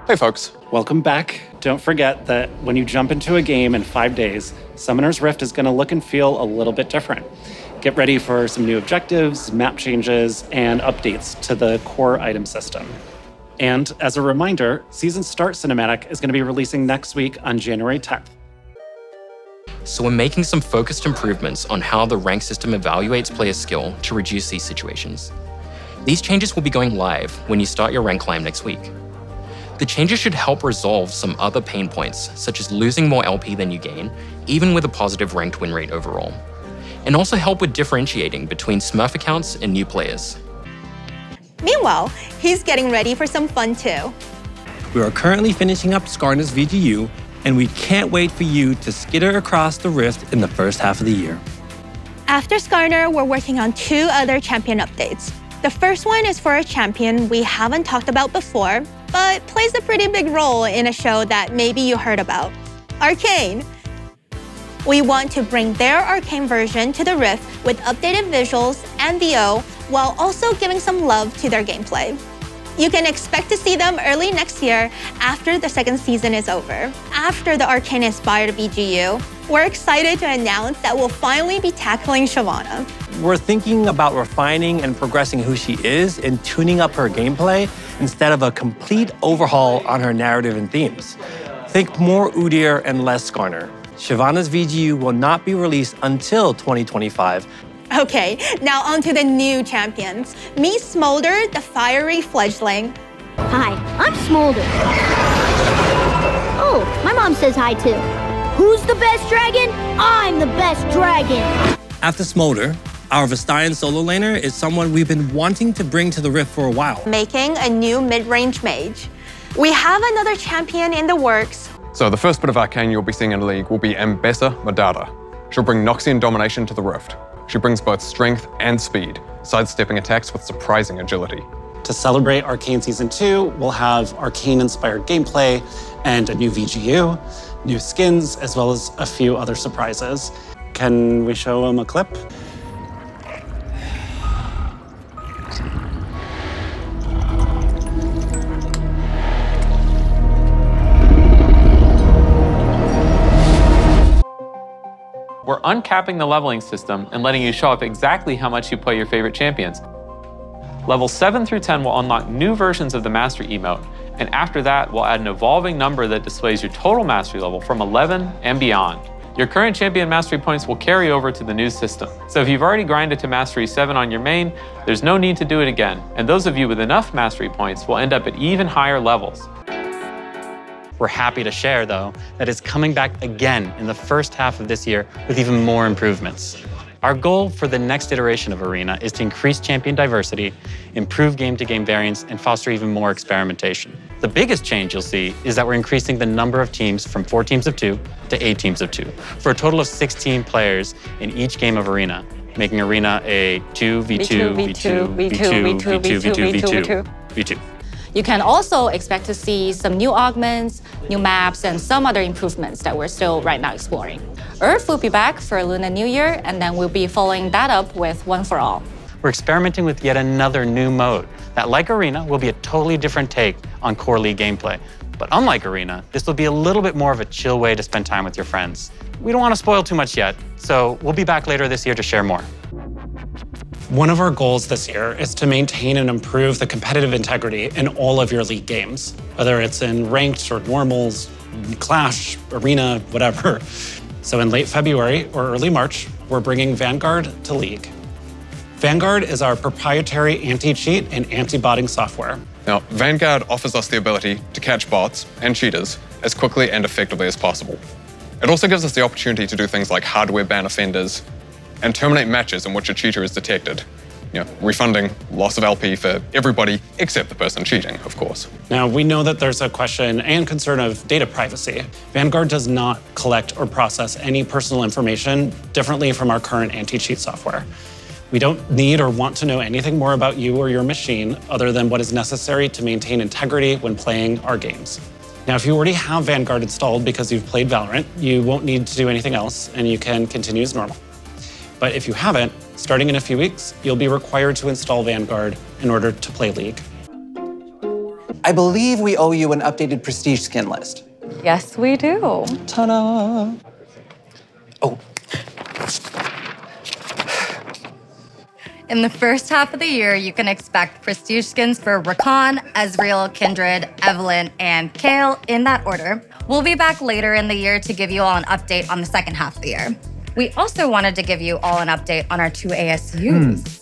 Hey folks. Welcome back. Don't forget that when you jump into a game in 5 days, Summoner's Rift is going to look and feel a little bit different. Get ready for some new objectives, map changes, and updates to the core item system. And as a reminder, Season Start Cinematic is going to be releasing next week on January 10th. So we're making some focused improvements on how the rank system evaluates player skill to reduce these situations. These changes will be going live when you start your rank climb next week. The changes should help resolve some other pain points, such as losing more LP than you gain, even with a positive ranked win rate overall, and also help with differentiating between Smurf accounts and new players. Meanwhile, he's getting ready for some fun too. We are currently finishing up Skarner's VGU, and we can't wait for you to skitter across the Rift in the first half of the year. After Skarner, we're working on 2 other champion updates. The first one is for a champion we haven't talked about before, but plays a pretty big role in a show that maybe you heard about, Arcane. We want to bring their Arcane version to the Rift with updated visuals and VO, while also giving some love to their gameplay. You can expect to see them early next year after the 2nd season is over. After the Arcane-inspired VGU, we're excited to announce that we'll finally be tackling Shyvana. We're thinking about refining and progressing who she is and tuning up her gameplay instead of a complete overhaul on her narrative and themes. Think more Udyr and less Skarner. Shyvana's VGU will not be released until 2025. Okay, now on to the new champions. Meet Smolder, the fiery fledgling. Hi, I'm Smolder. Oh, my mom says hi too. Who's the best dragon? I'm the best dragon. After Smolder, our Vestayan solo laner is someone we've been wanting to bring to the Rift for a while. Making a new mid-range mage. We have another champion in the works. So the first bit of Arcane you'll be seeing in League will be Ambessa Madara. She'll bring Noxian domination to the Rift. She brings both strength and speed, sidestepping attacks with surprising agility. To celebrate Arcane Season 2, we'll have Arcane-inspired gameplay and a new VGU, new skins, as well as a few other surprises. Can we show them a clip? We're uncapping the leveling system and letting you show up exactly how much you play your favorite champions. Levels 7 through 10 will unlock new versions of the Mastery emote, and after that, we'll add an evolving number that displays your total Mastery level from 11 and beyond. Your current champion Mastery points will carry over to the new system. So if you've already grinded to Mastery 7 on your main, there's no need to do it again, and those of you with enough Mastery points will end up at even higher levels. We're happy to share, though, that it's coming back again in the first half of this year with even more improvements. Our goal for the next iteration of Arena is to increase champion diversity, improve game-to-game variance, and foster even more experimentation. The biggest change you'll see is that we're increasing the number of teams from 4 teams of 2 to 8 teams of 2, for a total of 16 players in each game of Arena, making Arena a 2v2, v2, v2, v2, v2, v2, v2. You can also expect to see some new augments, new maps, and some other improvements that we're still right now exploring. URF will be back for Lunar New Year, and then we'll be following that up with One for All. We're experimenting with yet another new mode that, like Arena, will be a totally different take on core League gameplay. But unlike Arena, this will be a little bit more of a chill way to spend time with your friends. We don't want to spoil too much yet, so we'll be back later this year to share more. One of our goals this year is to maintain and improve the competitive integrity in all of your League games, whether it's in ranked or normals, Clash, Arena, whatever. So in late February or early March, we're bringing Vanguard to League. Vanguard is our proprietary anti-cheat and anti-botting software. Now, Vanguard offers us the ability to catch bots and cheaters as quickly and effectively as possible. It also gives us the opportunity to do things like hardware ban offenders and terminate matches in which a cheater is detected, refunding loss of LP for everybody except the person cheating, of course. Now, we know that there's a question and concern of data privacy. Vanguard does not collect or process any personal information differently from our current anti-cheat software. We don't need or want to know anything more about you or your machine other than what is necessary to maintain integrity when playing our games. Now, if you already have Vanguard installed because you've played Valorant, you won't need to do anything else and you can continue as normal. But if you haven't, starting in a few weeks, you'll be required to install Vanguard in order to play League. I believe we owe you an updated prestige skin list. Yes, we do. Ta-da! Oh. In the first half of the year, you can expect prestige skins for Rakan, Ezreal, Kindred, Evelynn, and Kayle in that order. We'll be back later in the year to give you all an update on the second half of the year. We also wanted to give you all an update on our 2 ASUs.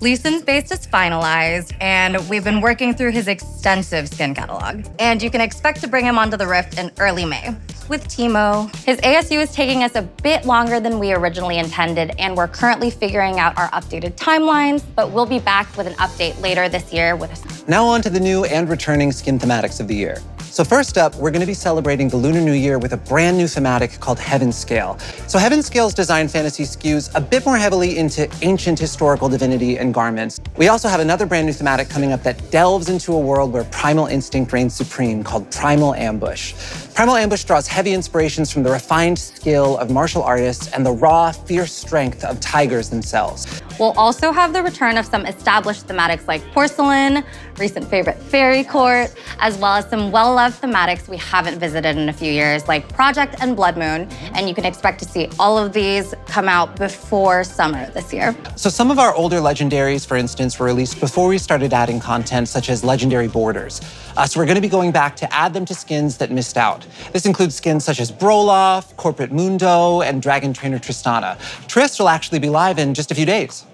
Lee Sin's base is finalized, and we've been working through his extensive skin catalog. And you can expect to bring him onto the Rift in early May. With Teemo, his ASU is taking us a bit longer than we originally intended, and we're currently figuring out our updated timelines, but we'll be back with an update later this year with a... Now on to the new and returning skin thematics of the year. So first up, we're going to be celebrating the Lunar New Year with a brand new thematic called Heaven Scale. So Heaven Scale's design fantasy skews a bit more heavily into ancient historical divinity and garments. We also have another brand new thematic coming up that delves into a world where primal instinct reigns supreme, called Primal Ambush. Primal Ambush draws heavy inspirations from the refined skill of martial artists and the raw, fierce strength of tigers themselves. We'll also have the return of some established thematics like Porcelain, recent favorite Fairy Court, as well as some well-loved thematics we haven't visited in a few years, like Project and Blood Moon, and you can expect to see all of these come out before summer this year. So some of our older Legendaries, for instance, were released before we started adding content such as Legendary Borders. So we're going to be going back to add them to skins that missed out. This includes skins such as Broloff, Corporate Mundo, and Dragon Trainer Tristana. Trist will actually be live in just a few days.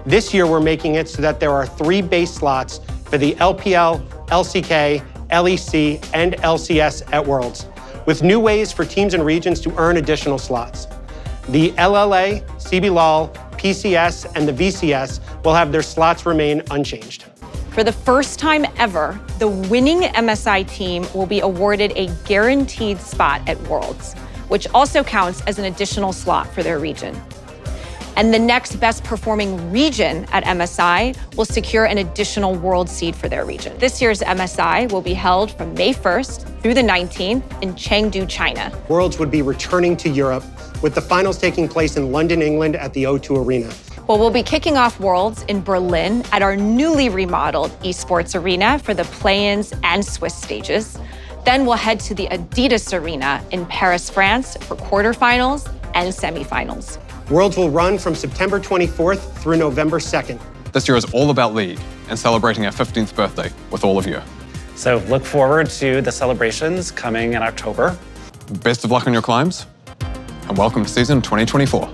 This year, we're making it so that there are 3 base slots for the LPL, LCK, LEC, and LCS at Worlds, with new ways for teams and regions to earn additional slots. The LLA, CBLOL, PCS, and the VCS will have their slots remain unchanged. For the first time ever, the winning MSI team will be awarded a guaranteed spot at Worlds, which also counts as an additional slot for their region. And the next best performing region at MSI will secure an additional world seed for their region. This year's MSI will be held from May 1st through the 19th in Chengdu, China. Worlds would be returning to Europe, with the finals taking place in London, England at the O2 Arena. Well, we'll be kicking off Worlds in Berlin at our newly remodeled eSports Arena for the play-ins and Swiss stages. Then we'll head to the Adidas Arena in Paris, France for quarterfinals and semifinals. Worlds will run from September 24th through November 2nd. This year is all about League and celebrating our 15th birthday with all of you. So look forward to the celebrations coming in October. Best of luck on your climbs, and welcome to season 2024.